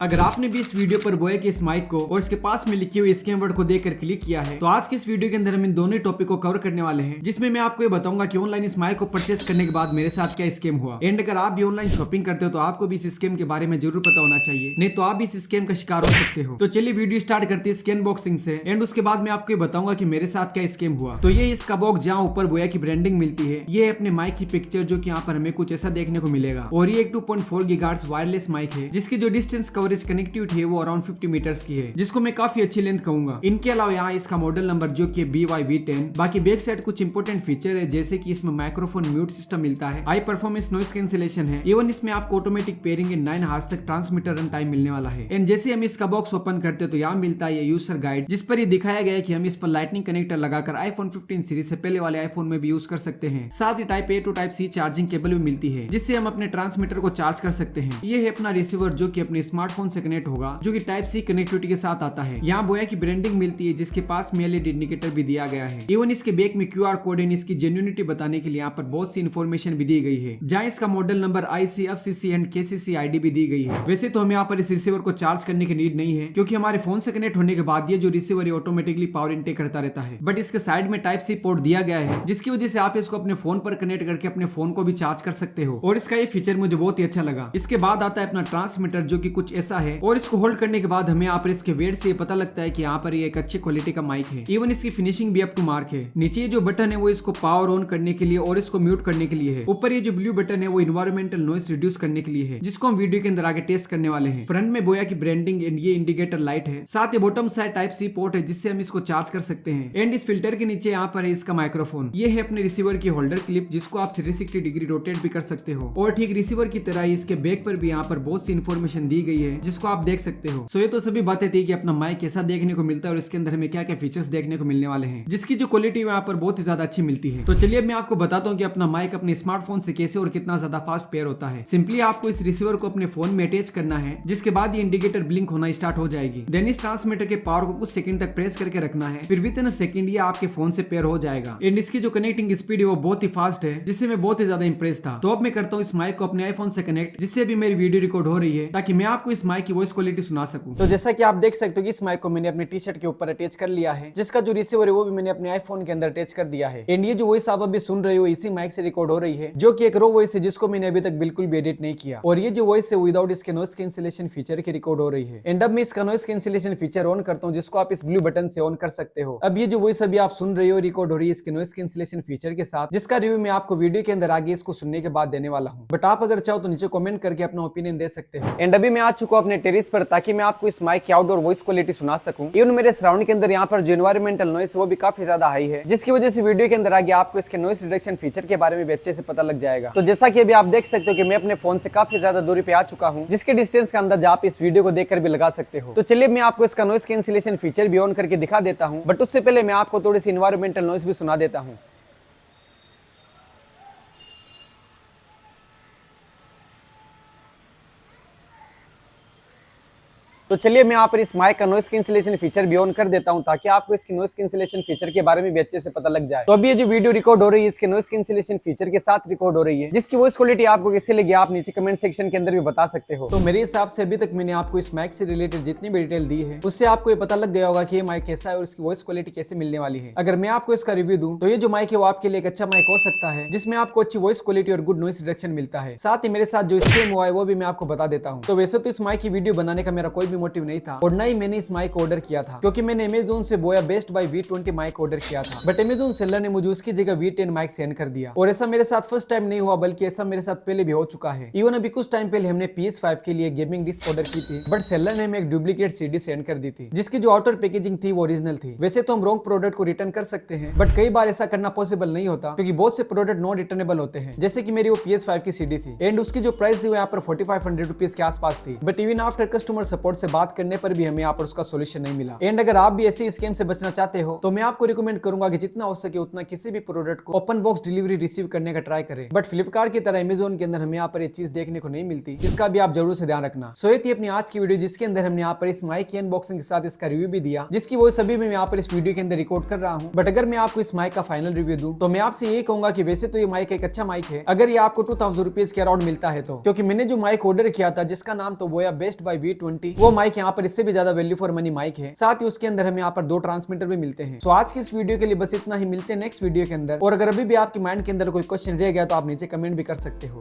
अगर आपने भी इस वीडियो पर बोया कि इस माइक को और इसके पास में लिखी हुई स्कैम वर्ड को देखकर क्लिक किया है, तो आज के इस वीडियो के अंदर हम इन दोनों टॉपिक को कवर करने वाले हैं, जिसमें मैं आपको ये बताऊंगा कि ऑनलाइन इस माइक को परचेस करने के बाद मेरे साथ क्या स्कैम हुआ। एंड अगर आप भी ऑनलाइन शॉपिंग करते हो तो आपको भी इस स्कैम के बारे में जरूर पता होना चाहिए, नहीं तो आप भी इस स्कैम का शिकार हो सकते हो। तो चलिए वीडियो स्टार्ट करते हैं स्कैन बॉक्सिंग से। एंड उसके बाद मैं आपको बताऊंगा कि मेरे साथ क्या स्कैम हुआ। तो ये इसका बॉक्स जहाँ ऊपर बोया की ब्रांडिंग मिलती है, ये अपने माइक की पिक्चर जो की यहाँ पर हमें कुछ ऐसा देखने को मिलेगा। और ये एक 2.4 गीगाहर्ट्ज वायरलेस माइक है, जिसकी जो डिस्टेंस कवरेज कनेक्टिविटी है वो अराउंड 50 मीटर्स की है, जिसको मैं काफी अच्छी लेंथ कहूंगा। इनके अलावा यहाँ इसका मॉडल नंबर जो कि BYV10। बाकी बैक साइड कुछ इंपोर्टेंट फीचर है, जैसे कि इसमें माइक्रोफोन म्यूट सिस्टम मिलता है, हाई परफॉर्मेंस नॉइस कैंसिलेशन है, इवन इसमें आपको ऑटोमेटिक पेयरिंग एंड 9 आवर्स तक ट्रांसमीटर रन टाइम मिलने वाला है। एंड जैसे हम इसका बॉक्स ओपन करते हैं तो यहाँ मिलता है ये यूजर गाइड, जिस पर ये दिखाया गया है कि हम इस पर लाइटनिंग कनेक्टर लगाकर iPhone 15 सीरीज से पहले वाले आईफोन में भी यूज कर सकते हैं। साथ ही type A to type C charging cable भी मिलती है, जिससे हम अपने ट्रांसमीटर को चार्ज कर सकते हैं। ये है अपना रिसीवर जो कि अपने स्मार्टफोन से कनेक्ट होगा, जो कि टाइप C कनेक्टिविटी के साथ आता है। यहाँ बोया की ब्रांडिंग मिलती है, जिसके पास में LED इंडिकेटर भी दिया गया है। इवन इसके बैक में QR कोड एंड इसकी जेन्युइनिटी बताने के लिए यहाँ पर बहुत सी इन्फॉर्मेशन भी दी गई है, जहाँ इसका model number IC FCC and KCC ID भी दी गई है। वैसे तो हमें यहाँ पर इस रिसीवर को चार्ज करने की नीड नहीं है, क्योंकि हमारे फोन से कनेक्ट होने के बाद ये जो रिसीवर है ऑटोमेटिकली पावर इनटेक करता रहता है। बट इसके साइड में टाइप C पोर्ट दिया गया है, जिसकी वजह से आप इसको अपने फोन पर कनेक्ट करके अपने फोन को भी चार्ज कर सकते हो। और इसका ये फीचर मुझे बहुत ही अच्छा लगा। इसके बाद आता है अपना ट्रांसमीटर, जो कि कुछ ऐसा है, और इसको होल्ड करने के बाद हमें यहाँ पर इसके वेट से पता लगता है कि यहाँ पर ये एक अच्छी क्वालिटी का माइक है। इवन इसकी फिनिशिंग भी अप टू मार्क है। नीचे जो बटन है वो इसको पावर ऑन करने के लिए और इसको म्यूट करने के लिए है। ऊपर ये जो ब्लू बटन है वो इन्वायरमेंटल नॉइस रिड्यूस करने के लिए है, जिसको हम वीडियो के अंदर आगे टेस्ट करने वाले हैं। फ्रंट में बोया की ब्रांडिंग एंड ये इंडिकेटर लाइट है। साथ ही bottom side type C port है, जिससे हम इसको चार्ज कर सकते हैं। एंड इस फिल्टर के नीचे यहाँ पर है इसका माइक्रोफोन। ये है अपने रिसीवर की होल्डर क्लिप, जिसको आप 360 डिग्री रोटेट भी कर सकते हो। और ठीक रिसीवर की तरह ही इसके बैक पर भी यहाँ पर बहुत सी इन्फॉर्मेशन दी गई है, जिसको आप देख सकते हो। सो ये तो सभी बातें थी कि अपना माइक कैसा देखने को मिलता है और इसके अंदर हमें क्या क्या फीचर्स देखने को मिलने वाले हैं, जिसकी जो क्वालिटी यहाँ पर बहुत ही ज्यादा अच्छी मिलती है। तो चलिए मैं आपको बताता हूँ कि अपना माइक अपने स्मार्टफोन से कैसे और कितना ज्यादा फास्ट पेयर होता है। सिंपली आपको इस रिसीवर को अपने फोन में अटैच करना है, जिसके बाद ये इंडिकेटर ब्लिंक होना स्टार्ट हो जाएगी। देन इस ट्रांसमीटर के पावर को कुछ सेकंड तक प्रेस करके रखना है, फिर विद इन अ सेकंड ये आपके फोन से पेयर हो जाएगा। एंड इसकी जो कनेक्टिंग स्पीड है वो बहुत ही फास्ट है, जिससे मैं बहुत ही ज्यादा इंप्रेस था। तो अब मैं करता हूँ इस माइक को अपने आईफोन से कनेक्ट, जिससे भी मेरी वीडियो रिकॉर्ड हो रही है, ताकि मैं आपको इस माइक की वॉइस क्वालिटी सुना सकूं। तो जैसा कि आप देख सकते हो कि इस माइक को मैंने अपने टी-शर्ट के ऊपर अटैच कर लिया है, जिसका जो रिसीवर है वो भी मैंने अपने आईफोन के अंदर अटैच कर दिया है। एंड ये जो वॉइस आप अभी सुन रहे हो इसी माइक से रिकॉर्ड हो रही है, जो कि एक रो वॉइस है, जिसको मैंने अभी तक बिल्कुल भी एडिट नहीं किया। और ये जो वॉइस है विदाउट इसके नॉइस कैंसिलेशन फीचर की रिकॉर्ड हो रही है। एंड अब मैं इसका नॉइस कैंसिलेशन फीचर ऑन करता हूँ, जिसको आप इस ब्लू बटन से ऑन कर सकते हो। अब ये जो वॉइस अभी आप सुन रहे हो रिकॉर्ड हो रही है इसके नॉइस कैंसिलेशन फीचर के साथ, जिसका रिव्यू मैं आपको वीडियो के अंदर आगे इसको सुनने के बाद देने वाला हूँ। बट आप अगर चाहो तो नीचे कमेंट करके अपना ओपिनियन दे सकते हो। एंड अभी मैं आ चुका हूँ अपने टेरेस पर, ताकि मैं आपको इस माइक की आउटडोर वॉइस क्वालिटी सुना सकूं। इवन मेरे सराउंडिंग के अंदर यहाँ पर जो एनवायरमेंटल नॉइस वो भी काफी ज्यादा हाई है, जिसकी वजह से वीडियो के अंदर आगे आपको इसके नॉइस रिडक्शन फीचर के बारे में भी अच्छे से पता लग जाएगा। तो जैसा कि अभी आप देख सकते हो कि मैं अपने फोन से काफी ज्यादा दूरी पे आ चुका हूँ, जिसके डिस्टेंस का अंदाजा आप इस वीडियो को देखकर भी लगा सकते हो। तो चलिए मैं आपको इसका नॉइस कैंसिलेशन फीचर भी ऑन करके दिखा देता हूँ, बट उससे पहले मैं आपको थोड़ी सी एनवायरमेंटल नॉइस भी सुना देता हूँ। तो चलिए मैं यहाँ पर इस माइक का नॉइस कैंसिलेशन फीचर भी ऑन कर देता हूँ, ताकि आपको इसकी नॉइस कैंसिलेशन फीचर के बारे में भी अच्छे से पता लग जाए। तो अभी ये जो वीडियो रिकॉर्ड हो रही है इसके नॉइस कैंसिलेशन फीचर के साथ रिकॉर्ड हो रही है, जिसकी वॉइस क्वालिटी आपको कैसे लगी आप नीचे कमेंट सेक्शन के अंदर भी बता सकते हो। तो मेरे हिसाब से अभी तक मैंने आपको इस माइक से रिलेटेड जितनी भी डिटेल दी है, उससे आपको ये पता लग गया होगा कि ये माइक कैसा है और इसकी वॉइस क्वालिटी कैसे मिलने वाली है। अगर मैं आपको इसका रिव्यू दूं तो ये जो माइक है वो आपके लिए एक अच्छा माइक हो सकता है, जिसमें आपको अच्छी वॉइस क्वालिटी और गुड नॉइस रिडक्शन मिलता है। साथ ही मेरे साथ जो स्कैम हुआ है वो भी मैं आपको बता देता हूँ। तो वैसे तो इस माइक की वीडियो बनाने का मेरा कोई भी मोटिव नहीं था, और ना ही मैंने इस माइक ऑर्डर किया था, क्योंकि मैंने अमेज़न से बोया best bye V20 mic order किया था। बट अमेज़न सेलर ने मुझे उसकी जगह V10 माइक सेंड कर दिया। और ऐसा मेरे साथ फर्स्ट टाइम नहीं हुआ, बल्कि ऐसा मेरे साथ पहले भी हो चुका है। इवन अभी कुछ टाइम पहले हमने PS5 के लिए गेमिंग डिस्क ऑर्डर की थी, बट सेलर ने हमें एक डुप्लीकेट CD सेंड कर दी थी, जिसकी जो आउटर पैकेजिंग थी वो ओरिजिनल थी। वैसे तो हम रॉन्ग प्रोडक्ट को रिटर्न कर सकते हैं, बट कई बार ऐसा करना पॉसिबल नहीं होता, क्योंकि बहुत से प्रोडक्ट नॉन रिटर्नेबल होते हैं। जैसे कि मेरी वो PS5 की CD थी, एंड उसकी जो प्राइस थी वो यहाँ पर 4500 रुपीज के आसपास थी। But even after customer support से से बात करने पर भी हमें यहाँ पर उसका सोल्यूशन नहीं मिला। एंड अगर आप भी ऐसे स्कैम से बचना चाहते हो तो मैं आपको रिकमेंड करूंगा कि जितना हो सके उतना किसी भी प्रोडक्ट को ओपन बॉक्स डिलीवरी रिसीव करने का ट्राई करें। बट फ्लिपकार्ट की तरह अमेजोन के अंदर हमें यहाँ पर ये चीज देखने को नहीं मिलती, इसका भी आप जरूर से ध्यान रखना। सो ये थी अपनी आज की वीडियो जिसके अंदर हमने यहाँ पर इस माइक की अनबॉक्सिंग के साथ इसका रिव्यू भी दिया, जिसकी वो सभी मैं यहाँ पर इस वीडियो के अंदर रिकॉर्ड कर रहा हूँ। बट अगर मैं आपको इस माइक का फाइनल रिव्यू दूं तो मैं आपसे ये कहूंगा कि वैसे तो ये माइक एक अच्छा माइक है अगर ये आपको 2000 रुपीज के अराउंड मिलता है तो, क्योंकि मैंने जो माइक ऑर्डर किया था जिसका नाम तो बोया बेस्ट बाय V20, वो माइक यहाँ पर इससे भी ज्यादा वैल्यू फॉर मनी माइक है। साथ ही उसके अंदर हमें यहाँ पर 2 ट्रांसमीटर भी मिलते हैं। सो आज की इस वीडियो के लिए बस इतना ही, मिलते हैं नेक्स्ट वीडियो के अंदर। और अगर अभी भी आपके माइंड के अंदर कोई क्वेश्चन रह गया तो आप नीचे कमेंट भी कर सकते हो।